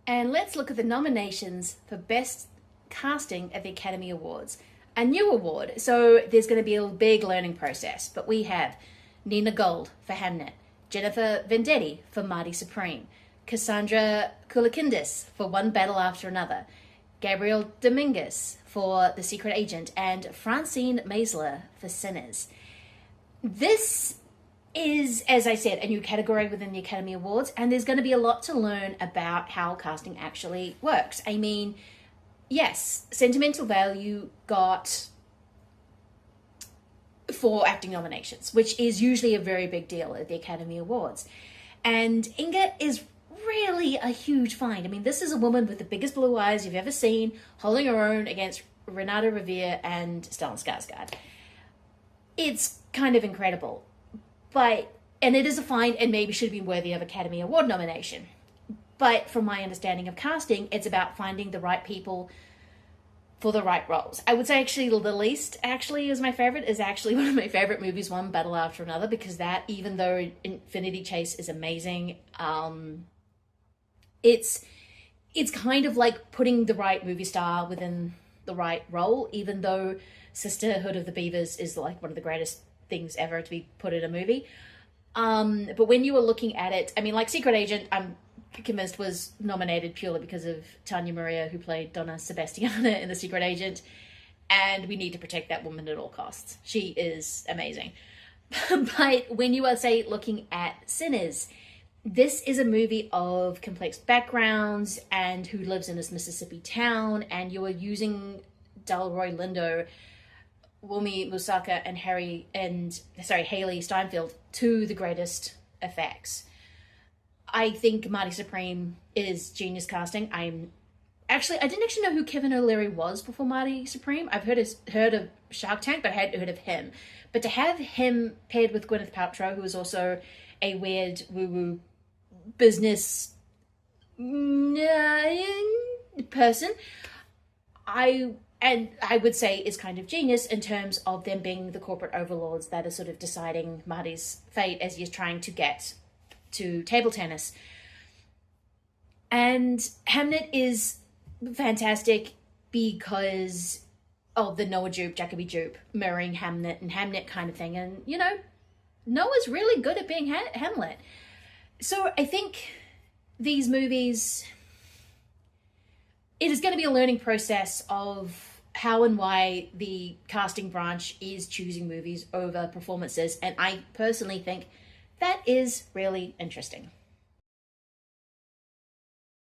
And let's look at the nominations for Best Casting at the Academy Awards. A new award, so there's going to be a big learning process, but we have Nina Gold for Hamnet, Jennifer Vendetti for Marty Supreme, Cassandra Koulakindis for One Battle After Another, Gabriel Dominguez for The Secret Agent, and Francine Maisler for Sinners. This is, as I said, a new category within the Academy Awards, and there's going to be a lot to learn about how casting actually works. I mean, yes, Sentimental Value got 4 acting nominations, which is usually a very big deal at the Academy Awards. And Inga is really a huge find. I mean, this is a woman with the biggest blue eyes you've ever seen, holding her own against Renata Revere and Stellan Skarsgård. It's kind of incredible. And it is a find and maybe should have been worthy of Academy Award nomination. But from my understanding of casting, it's about finding the right people for the right roles. I would say actually the least actually is my favorite, is actually one of my favorite movies, One Battle After Another, because that, even though Infinity Chase is amazing, it's kind of like putting the right movie star within the right role, even though Sisterhood of the Beavers is like one of the greatest things ever to be put in a movie. But when you were looking at it, I mean, like Secret Agent, I'm convinced was nominated purely because of Tanya Maria, who played Donna Sebastiana in The Secret Agent, and we need to protect that woman at all costs. She is amazing. But when you are, say, looking at Sinners, this is a movie of complex backgrounds and who lives in this Mississippi town, and you are using Delroy Lindo, Wumi Musaka, and Haley Steinfeld to the greatest effects. I think Marty Supreme is genius casting. I didn't actually know who Kevin O'Leary was before Marty Supreme. I've heard of Shark Tank, but I hadn't heard of him. But to have him paired with Gwyneth Paltrow, who is also a weird woo-woo business person, I would say is kind of genius in terms of them being the corporate overlords that are sort of deciding Marty's fate as he's trying to get to table tennis. And Hamnet is fantastic because of the Noah Jupe, Jacoby Jupe mirroring Hamnet and Hamnet kind of thing. And, you know, Noah's really good at being Hamlet. So I think these movies, it is going to be a learning process of how and why the casting branch is choosing movies over performances. And I personally think that is really interesting.